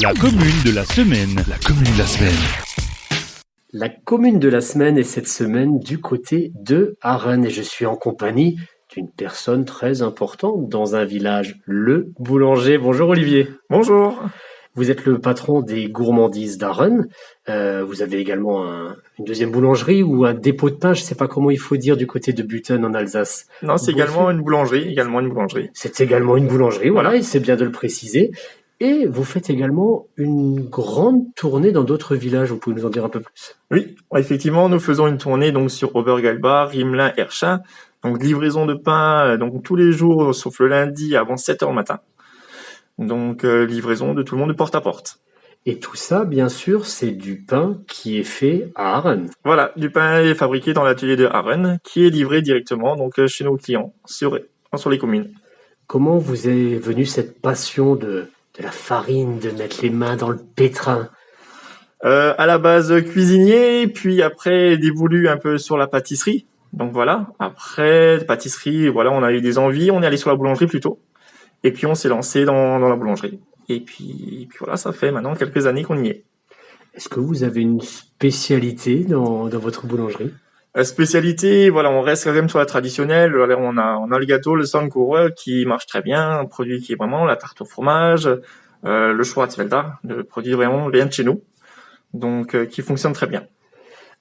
La commune de la semaine. La commune de la semaine. La commune de la semaine est cette semaine du côté de Arène et je suis en compagnie d'une personne très importante dans un village, le boulanger. Bonjour Olivier. Bonjour. Vous êtes le patron des gourmandises d'Arène. Vous avez également une deuxième boulangerie ou un dépôt de pain, je ne sais pas comment il faut dire, du côté de Button en Alsace. Non, c'est également une boulangerie, C'est également une boulangerie, voilà, et c'est bien de le préciser. Et vous faites également une grande tournée dans d'autres villages, vous pouvez nous en dire un peu plus? Oui, effectivement, nous faisons une tournée donc sur Obergalbach, Rimelin, Erchin. Donc livraison de pain donc tous les jours sauf le lundi avant 7h le matin. Donc livraison de tout le monde de porte à porte. Et tout ça, bien sûr, c'est du pain qui est fait à Arène. Voilà, du pain est fabriqué dans l'atelier de Arène qui est livré directement donc chez nos clients sur les communes. Comment vous est venue cette passion de la farine, de mettre les mains dans le pétrin? À la base cuisinier, puis après dévolu un peu sur la pâtisserie. Donc voilà, après pâtisserie, voilà, on a eu des envies, on est allé sur la boulangerie plutôt. Et puis on s'est lancé dans la boulangerie. Et puis voilà, ça fait maintenant quelques années qu'on y est. Est-ce que vous avez une spécialité dans votre boulangerie? Spécialité, voilà, on reste quand même sur la traditionnelle. Alors, on a le gâteau, le Sandkuchen qui marche très bien, un produit qui est vraiment la tarte au fromage, le Schwarzwälder, le produit vraiment bien de chez nous, donc qui fonctionne très bien.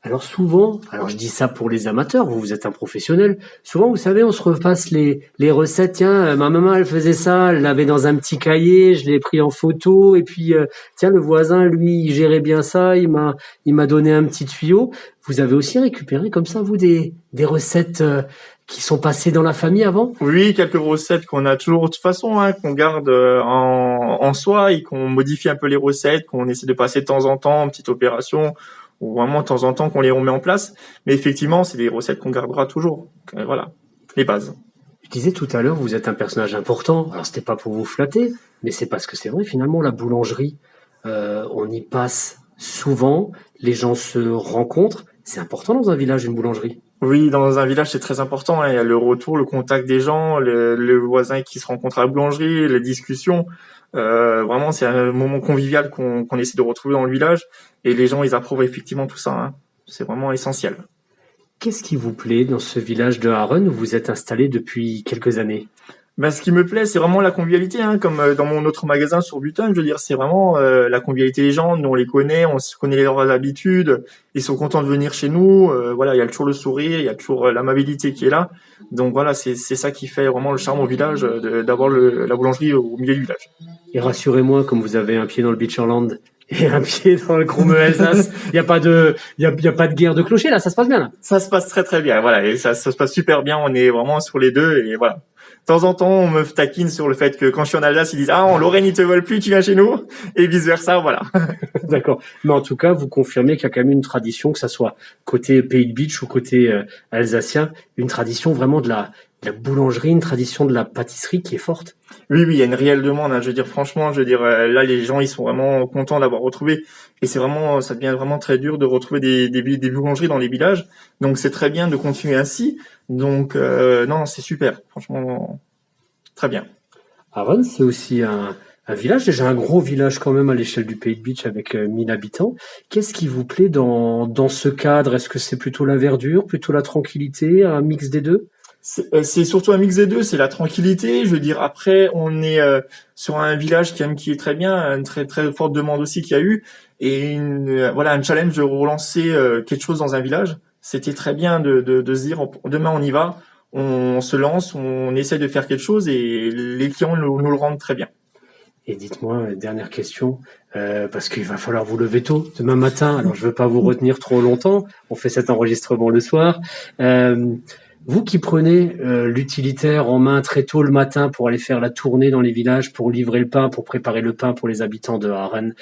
Alors souvent, alors je dis ça pour les amateurs, vous êtes un professionnel, souvent vous savez on se repasse les recettes, tiens ma maman elle faisait ça, elle l'avait dans un petit cahier, je l'ai pris en photo et puis tiens le voisin lui il gérait bien ça, il m'a donné un petit tuyau. Vous avez aussi récupéré comme ça vous des recettes qui sont passées dans la famille avant? Oui, quelques recettes qu'on a toujours de toute façon, qu'on garde en soi et qu'on modifie un peu les recettes, qu'on essaie de passer de temps en temps, en petite opération, ou vraiment de temps en temps qu'on les remet en place. Mais effectivement, c'est des recettes qu'on gardera toujours. Donc, voilà, les bases. Je disais tout à l'heure, vous êtes un personnage important. Alors c'était pas pour vous flatter, mais c'est parce que c'est vrai finalement la boulangerie, on y passe souvent, les gens se rencontrent. C'est important dans un village une boulangerie. Oui, dans un village, c'est très important. Il y a le retour, le contact des gens, le voisin qui se rencontre à la boulangerie, les discussions. Vraiment, c'est un moment convivial qu'on essaie de retrouver dans le village. Et les gens, ils approuvent effectivement tout ça. C'est vraiment essentiel. Qu'est-ce qui vous plaît dans ce village de Arène où vous êtes installé depuis quelques années? Ce qui me plaît, c'est vraiment la convivialité, comme dans mon autre magasin sur Button. Je veux dire, c'est vraiment la convivialité des gens. Nous, on les connaît, on se connaît leurs habitudes. Ils sont contents de venir chez nous. Voilà, il y a toujours le sourire, il y a toujours l'amabilité qui est là. Donc voilà, c'est ça qui fait vraiment le charme au village, d'avoir la boulangerie au milieu du village. Et rassurez-moi, comme vous avez un pied dans le Beacherland et un pied dans le Krumel Alsace, il y a pas de guerre de clocher là, ça se passe bien là. Ça se passe très très bien, voilà, et ça se passe super bien. On est vraiment sur les deux et voilà. De temps en temps, on me taquine sur le fait que quand je suis en Alsace, ils disent en Lorraine ils te veulent plus, tu viens chez nous, et vice versa, voilà. D'accord. Mais en tout cas, vous confirmez qu'il y a quand même une tradition, que ça soit côté Pays de Bitche ou côté alsacien, une tradition vraiment de la boulangerie, une tradition de la pâtisserie qui est forte. Oui, il y a une réelle demande. Je veux dire, franchement, là, les gens, ils sont vraiment contents d'avoir retrouvé. Et ça devient vraiment très dur de retrouver des boulangeries dans les villages. Donc, c'est très bien de continuer ainsi. Donc, non, c'est super. Franchement, très bien. Arène, c'est aussi un village, déjà un gros village quand même à l'échelle du Pays de Bitche avec 1000 habitants. Qu'est-ce qui vous plaît dans ce cadre? Est-ce que c'est plutôt la verdure, plutôt la tranquillité, un mix des deux? C'est surtout un mix des deux, c'est la tranquillité. Je veux dire, après, on est sur un village qui est très bien, une très très forte demande aussi qu'il y a eu, et un challenge de relancer quelque chose dans un village. C'était très bien de se dire, demain on y va, on se lance, on essaie de faire quelque chose, et les clients nous le rendent très bien. Et dites-moi, dernière question, parce qu'il va falloir vous lever tôt demain matin, alors je veux pas vous retenir trop longtemps, on fait cet enregistrement le soir. Vous qui prenez l'utilitaire en main très tôt le matin pour aller faire la tournée dans les villages, pour livrer le pain, pour préparer le pain pour les habitants de Arène,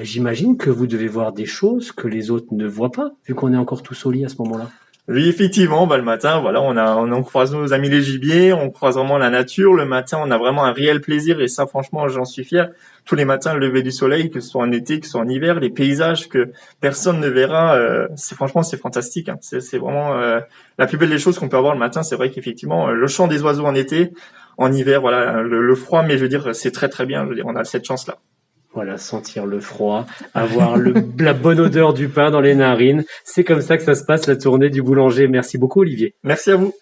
j'imagine que vous devez voir des choses que les autres ne voient pas, vu qu'on est encore tous au lit à ce moment-là. Oui, effectivement, le matin, voilà, on croise nos amis les gibiers, on croise vraiment la nature. Le matin, on a vraiment un réel plaisir et ça, franchement, j'en suis fier. Tous les matins, le lever du soleil, que ce soit en été, que ce soit en hiver, les paysages que personne ne verra, c'est fantastique. C'est vraiment la plus belle des choses qu'on peut avoir le matin. C'est vrai qu'effectivement, le chant des oiseaux en été, en hiver, voilà, le froid, mais je veux dire, c'est très très bien. Je veux dire, on a cette chance-là. Voilà, sentir le froid, avoir la bonne odeur du pain dans les narines. C'est comme ça que ça se passe, la tournée du boulanger. Merci beaucoup, Olivier. Merci à vous.